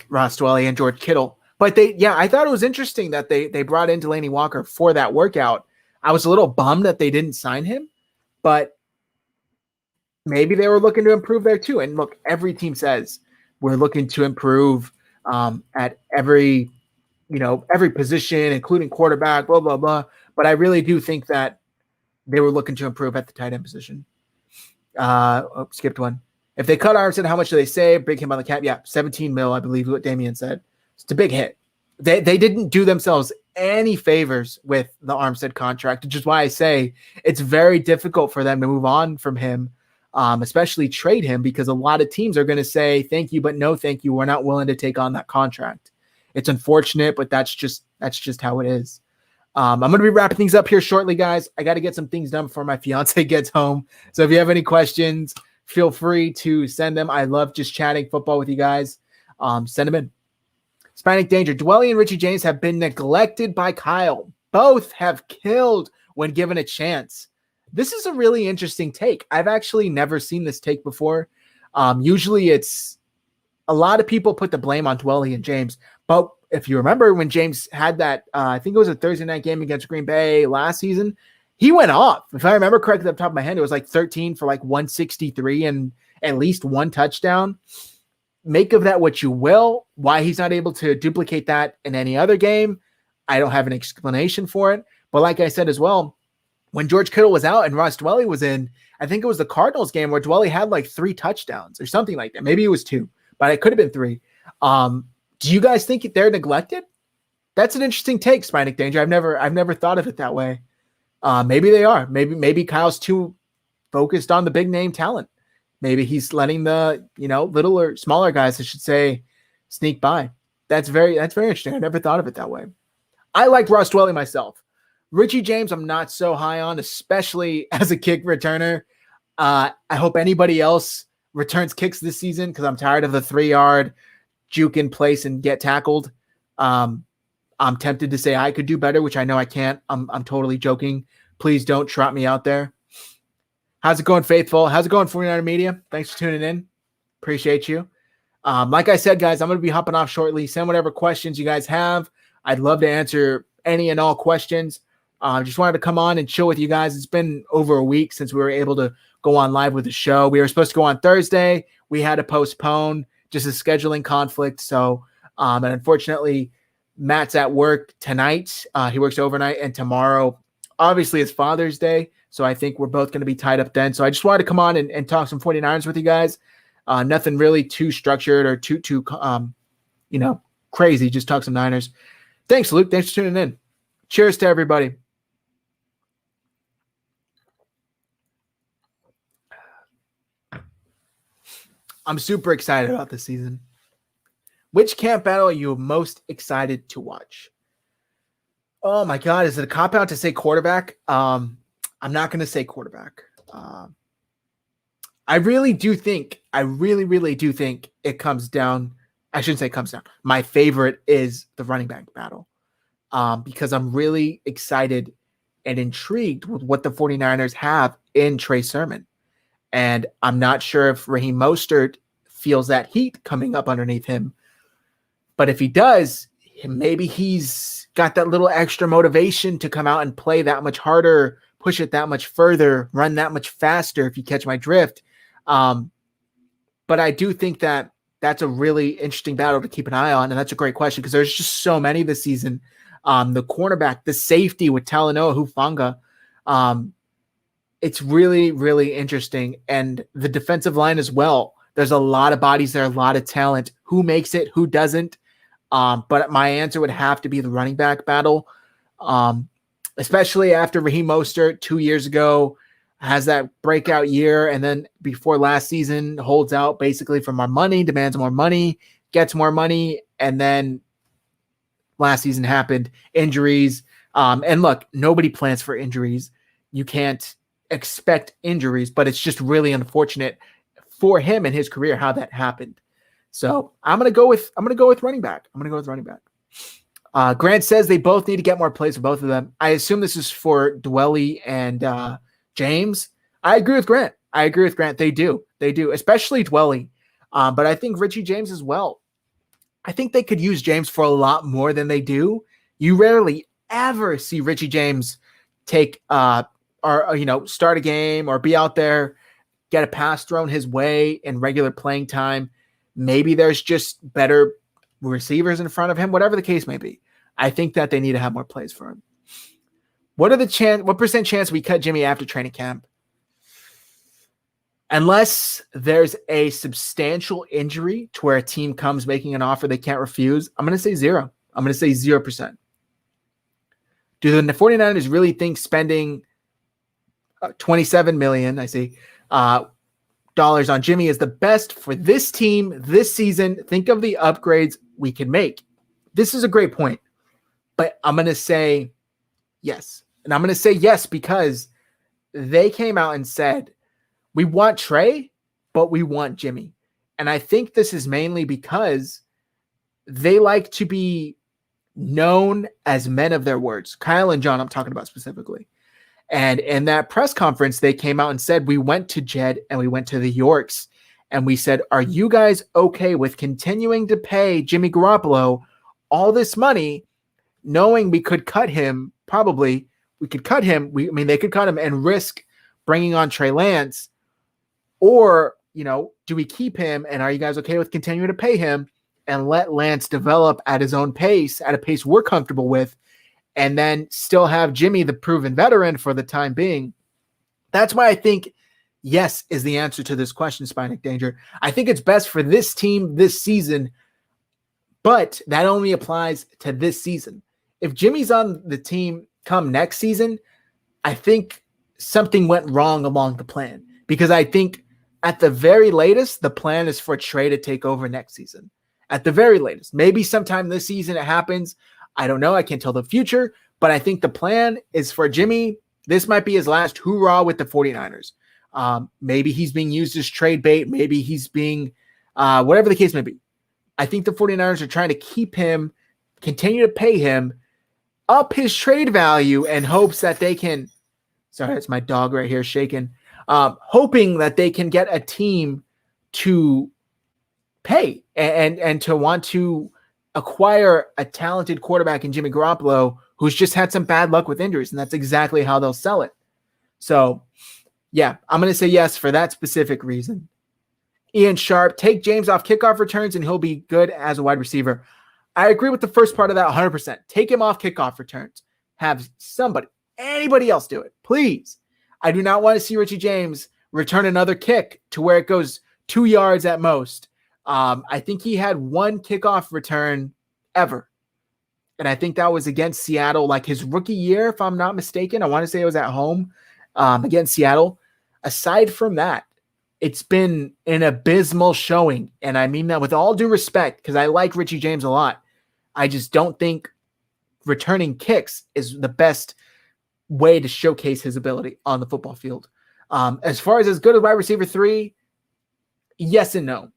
Dwelly and George Kittle. But I thought it was interesting that they brought in Delaney Walker for that workout. I was a little bummed that they didn't sign him, but maybe they were looking to improve there too. And look, every team says We're looking to improve at every position, including quarterback, blah, blah, blah. But I really do think that they were looking to improve at the tight end position. Skipped one. If they cut Armstead, how much do they save? Big hit on the cap. Yeah, 17 mil, I believe what Damian said. It's a big hit. They didn't do themselves any favors with the Armstead contract, which is why I say it's very difficult for them to move on from him, especially trade him, because a lot of teams are going to say thank you, but no thank you. We're not willing to take on that contract. It's unfortunate, but that's just how it is. I'm going to be wrapping things up here shortly, guys. I got to get some things done before my fiance gets home. So if you have any questions, feel free to send them. I love just chatting football with you guys. Send them in. Hispanic Danger. Dwelly and Richie James have been neglected by Kyle. Both have killed when given a chance. This is a really interesting take. I've actually never seen this take before. Usually it's a lot of people put the blame on Dwelly and James. But if you remember when James had that, I think it was a Thursday night game against Green Bay last season, he went off. If I remember correctly off the top of my head, it was like 13 for like 163 and at least one touchdown. Make of that what you will. Why he's not able to duplicate that in any other game, I don't have an explanation for it. But like I said as well, when George Kittle was out and Ross Dwelly was in, I think it was the Cardinals game where Dwelly had like 3 touchdowns or something like that. Maybe it was 2, but it could have been 3. Do you guys think they're neglected? That's an interesting take, Spinic Danger. I've never thought of it that way. Maybe they are. Maybe Kyle's too focused on the big name talent. Maybe he's letting the little or smaller guys, I should say, sneak by. That's very interesting. I never thought of it that way. I like Ross Dwelly myself. Richie James, I'm not so high on, especially as a kick returner. I hope anybody else returns kicks this season because I'm tired of the 3-yard juke in place and get tackled. I'm tempted to say I could do better, which I know I can't. I'm totally joking. Please don't trot me out there. How's it going, Faithful? How's it going, 49er Media? Thanks for tuning in. Appreciate you. Like I said, guys, I'm going to be hopping off shortly. Send whatever questions you guys have. I'd love to answer any and all questions. Just wanted to come on and chill with you guys. It's been over a week since we were able to go on live with the show. We were supposed to go on Thursday. We had to postpone, just a scheduling conflict. So, and unfortunately, Matt's at work tonight. He works overnight, and tomorrow, obviously, it's Father's Day. So I think we're both going to be tied up then. So I just wanted to come on and talk some 49ers with you guys. Nothing really too structured or too crazy. Just talk some Niners. Thanks, Luke. Thanks for tuning in. Cheers to everybody. I'm super excited about this season. Which camp battle are you most excited to watch? Oh my God, is it a cop-out to say quarterback? I'm not going to say quarterback. I really do think it comes down. I shouldn't say it comes down. My favorite is the running back battle because I'm really excited and intrigued with what the 49ers have in Trey Sermon. And I'm not sure if Raheem Mostert feels that heat coming up underneath him. But if he does, maybe he's got that little extra motivation to come out and play that much harder, push it that much further, run that much faster, if you catch my drift. But I do think that that's a really interesting battle to keep an eye on, and that's a great question because there's just so many this season. The cornerback, the safety with Talanoa Hufanga, it's really, really interesting. And the defensive line as well. There's a lot of bodies there, a lot of talent. Who makes it? Who doesn't? But my answer would have to be the running back battle, especially after Raheem Mostert 2 years ago has that breakout year, and then before last season holds out basically for more money, demands more money, gets more money, and then last season happened, injuries. And look, nobody plans for injuries. You can't expect injuries, but it's just really unfortunate for him and his career how that happened. So I'm gonna go with running back. Grant says they both need to get more plays for both of them. I assume this is for Dwelly and James. I agree with Grant. They do, especially Dwelly. But I think Richie James as well. I think they could use James for a lot more than they do. You rarely ever see Richie James take start a game or be out there, get a pass thrown his way in regular playing time. Maybe there's just better receivers in front of him, whatever the case may be. I think that they need to have more plays for him. What percent chance we cut Jimmy after training camp? Unless there's a substantial injury to where a team comes making an offer they can't refuse, I'm going to say 0. I'm going to say 0%. Do the 49ers really think spending $27 million, dollars on Jimmy is the best for this team this season? Think of the upgrades we can make. This is a great point, but I'm going to say yes. And I'm going to say yes because they came out and said, we want Trey, but we want Jimmy. And I think this is mainly because they like to be known as men of their words. Kyle and John, I'm talking about specifically. And in that press conference, they came out and said, we went to Jed and we went to the Yorks and we said, are you guys okay with continuing to pay Jimmy Garoppolo all this money, knowing we could cut him? Probably we could cut him. They could cut him and risk bringing on Trey Lance, or, do we keep him? And are you guys okay with continuing to pay him and let Lance develop at his own pace, at a pace we're comfortable with, and then still have Jimmy, the proven veteran, for the time being? That's why I think yes is the answer to this question, Spinic Danger. I think it's best for this team this season, but that only applies to this season. If Jimmy's on the team come next season, I think something went wrong along the plan, because I think at the very latest, the plan is for Trey to take over next season. At the very latest, maybe sometime this season it happens. I don't know. I can't tell the future, but I think the plan is for Jimmy. This might be his last hoorah with the 49ers. Maybe he's being used as trade bait. Maybe he's being whatever the case may be. I think the 49ers are trying to keep him, continue to pay him, up his trade value in hopes that they can – sorry, it's my dog right here shaking. Hoping that they can get a team to pay and to want to acquire a talented quarterback in Jimmy Garoppolo, who's just had some bad luck with injuries, and that's exactly how they'll sell it. So, yeah, I'm going to say yes for that specific reason. Ian Sharp, take James off kickoff returns and he'll be good as a wide receiver. I agree with the first part of that 100%. Take him off kickoff returns. Have anybody else do it, please. I do not want to see Richie James return another kick to where it goes 2 yards at most. I think he had one kickoff return ever. And I think that was against Seattle, like his rookie year, if I'm not mistaken. I want to say it was at home against Seattle. Aside from that, it's been an abysmal showing. And I mean that with all due respect, because I like Richie James a lot. I just don't think returning kicks is the best way to showcase his ability on the football field. As far as good as wide receiver 3, yes and no.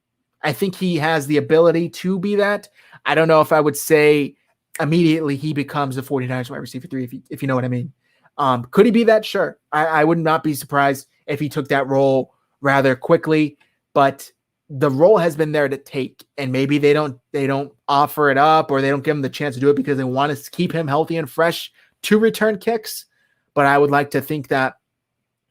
I think he has the ability to be that. I don't know if I would say immediately he becomes the 49ers wide receiver 3, if you know what I mean. Could he be that? Sure. I would not be surprised if he took that role rather quickly, but the role has been there to take, and maybe they don't offer it up, or they don't give him the chance to do it because they want to keep him healthy and fresh to return kicks. But I would like to think that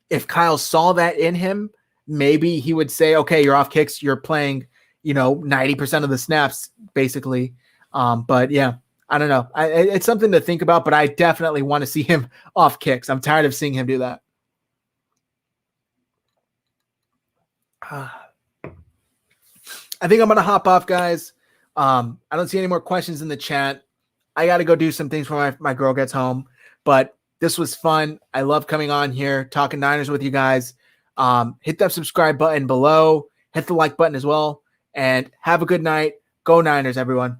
if Kyle saw that in him, maybe he would say, okay, you're off kicks. You're playing, 90% of the snaps basically. But yeah, I don't know. It's something to think about, but I definitely want to see him off kicks. I'm tired of seeing him do that. I think I'm going to hop off, guys. I don't see any more questions in the chat. I got to go do some things before my girl gets home, but this was fun. I love coming on here, talking Niners with you guys. Hit that subscribe button below. Hit the like button as well. And have a good night. Go Niners, everyone.